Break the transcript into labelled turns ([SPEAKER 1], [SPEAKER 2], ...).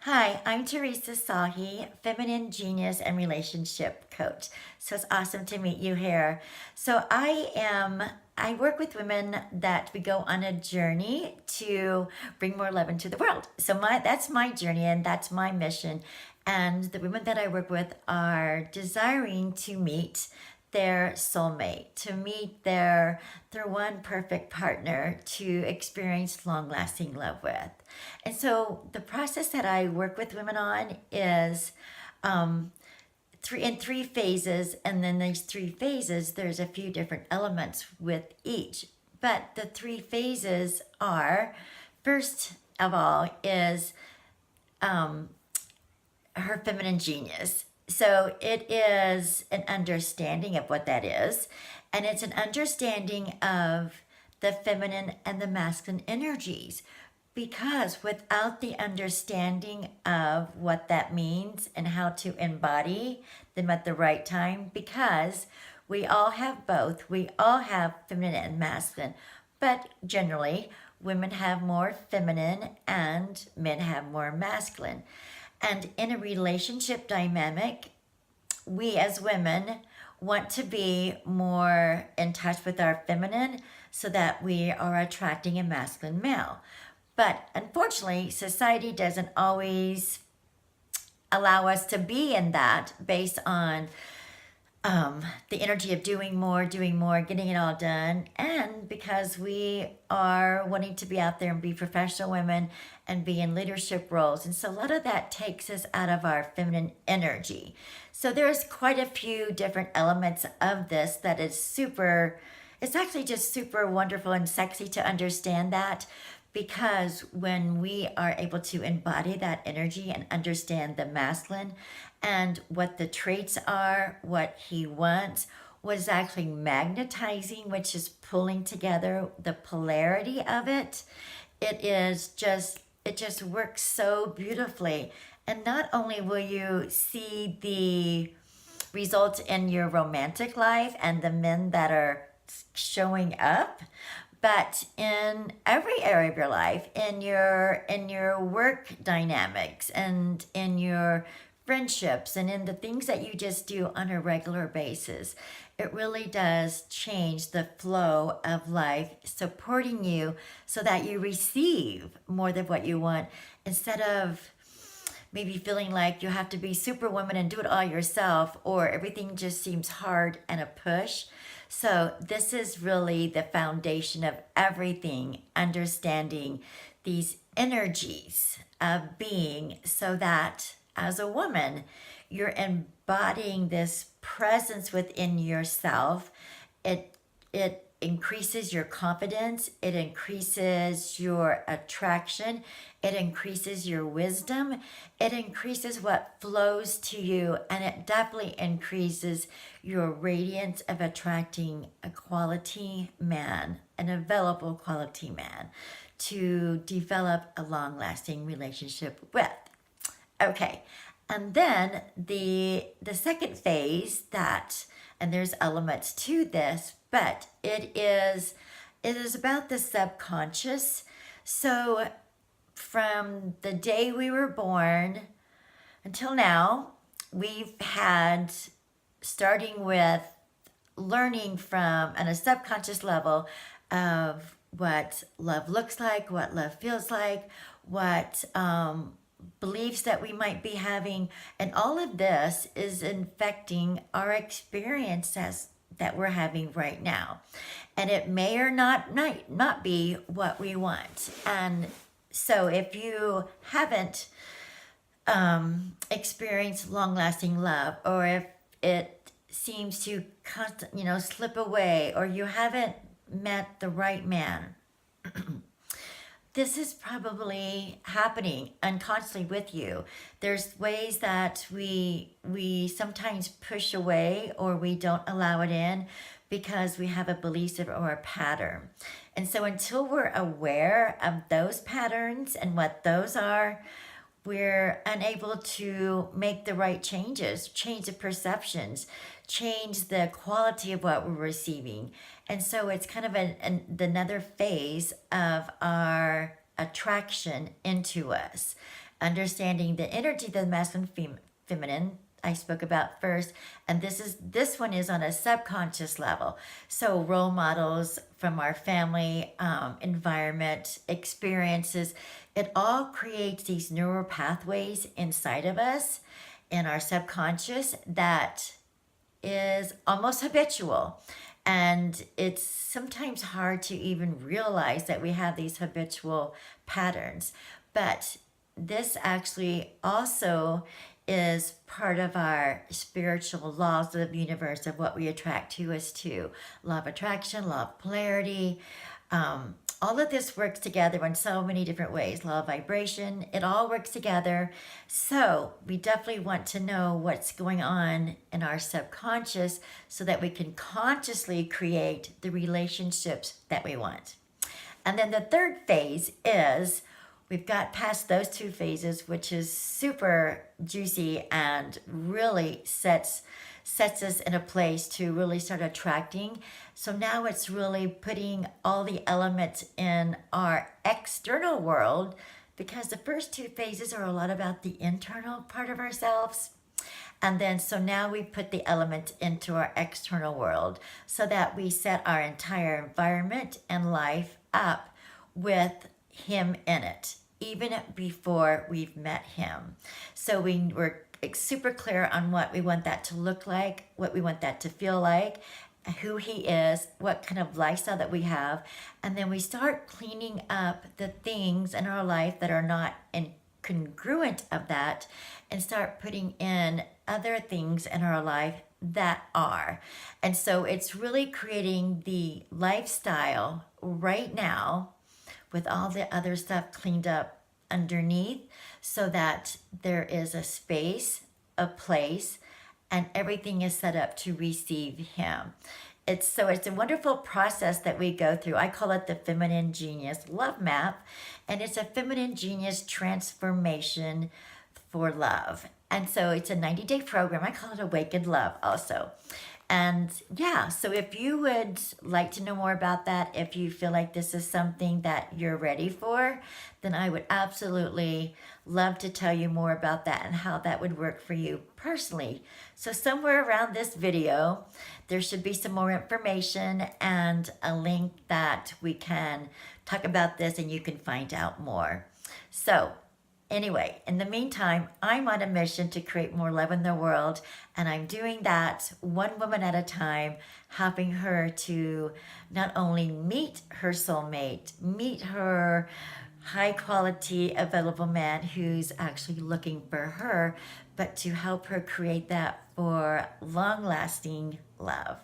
[SPEAKER 1] Hi, I'm Teresa Salhi, Feminine Genius and Relationship Coach. So it's awesome to meet you here. I work with women that we go on a journey to bring more love into the world. That's my journey and that's my mission. And the women that I work with are desiring to meet their soulmate, to meet their one perfect partner to experience long-lasting love with. And so the process that I work with women on is three phases, and then these three phases, there's a few different elements with each. But the three phases are, first of all, is her feminine genius. So it is an understanding of what that is, and it's an understanding of the feminine and the masculine energies. Because without the understanding of what that means and how to embody them at the right time, because we all have both, we all have feminine and masculine, but generally women have more feminine and men have more masculine. And in a relationship dynamic, we as women want to be more in touch with our feminine so that we are attracting a masculine male. But unfortunately, society doesn't always allow us to be in that based on the energy of doing more, getting it all done, and because we are wanting to be out there and be professional women and be in leadership roles. And so a lot of that takes us out of our feminine energy. So there's quite a few different elements of this that is it's actually just super wonderful and sexy to understand that. Because when we are able to embody that energy and understand the masculine and what the traits are, what he wants, what is actually magnetizing, which is pulling together the polarity of it, it just works so beautifully. And not only will you see the results in your romantic life and the men that are showing up, but in every area of your life, in your work dynamics and in your friendships and in the things that you just do on a regular basis, it really does change the flow of life, supporting you so that you receive more than what you want, instead of maybe feeling like you have to be superwoman and do it all yourself, or everything just seems hard and a push. So this is really the foundation of everything, understanding these energies of being, so that as a woman, you're embodying this presence within yourself. It increases your confidence, it increases your attraction, it increases your wisdom, it increases what flows to you, and it definitely increases your radiance of attracting a quality man, an available quality man to develop a long-lasting relationship with. Okay, and then the second phase, that, and there's elements to this, but it is about the subconscious. So from the day we were born until now, we've had, starting with learning from on a subconscious level of what love looks like, what love feels like, what beliefs that we might be having, and all of this is infecting our experiences that we're having right now. And it may or not be what we want. And so if you haven't experienced long-lasting love, or if it seems to slip away, or you haven't met the right man, this is probably happening unconsciously with you. There's ways that we sometimes push away, or we don't allow it in because we have a belief or a pattern. And so until we're aware of those patterns and what those are, we're unable to make the right changes, change the perceptions, change the quality of what we're receiving. And so it's kind of another phase of our attraction into us. understanding the energy of the masculine feminine I spoke about first, and this one is on a subconscious level. So role models from our family, environment, experiences, it all creates these neural pathways inside of us in our subconscious that is almost habitual. And it's sometimes hard to even realize that we have these habitual patterns. But this actually also is part of our spiritual laws of the universe of what we attract to us too. Law of attraction, law of polarity. All of this works together in so many different ways. Law of vibration, it all works together. So we definitely want to know what's going on in our subconscious so that we can consciously create the relationships that we want. And then the third phase is we've got past those two phases, which is super juicy and really sets us in a place to really start attracting. So now it's really putting all the elements in our external world, because the first two phases are a lot about the internal part of ourselves. And then so now we put the element into our external world so that we set our entire environment and life up with him in it, even before we've met him. So we were super clear on what we want that to look like, what we want that to feel like, who he is, what kind of lifestyle that we have. And then we start cleaning up the things in our life that are not congruent of that, and start putting in other things in our life that are. And so it's really creating the lifestyle right now with all the other stuff cleaned up underneath, so that there is a space, a place, and everything is set up to receive him. It's a wonderful process that we go through. I call it the Feminine Genius Love Map, and it's a feminine genius transformation for love. And so it's a 90-day program. I call it Awakened Love also. And yeah, so if you would like to know more about that, if you feel like this is something that you're ready for, then I would absolutely love to tell you more about that and how that would work for you personally. So somewhere around this video, there should be some more information and a link that we can talk about this and you can find out more. So anyway, in the meantime, I'm on a mission to create more love in the world, and I'm doing that one woman at a time, helping her to not only meet her soulmate, meet her high quality available man who's actually looking for her, but to help her create that for long lasting love.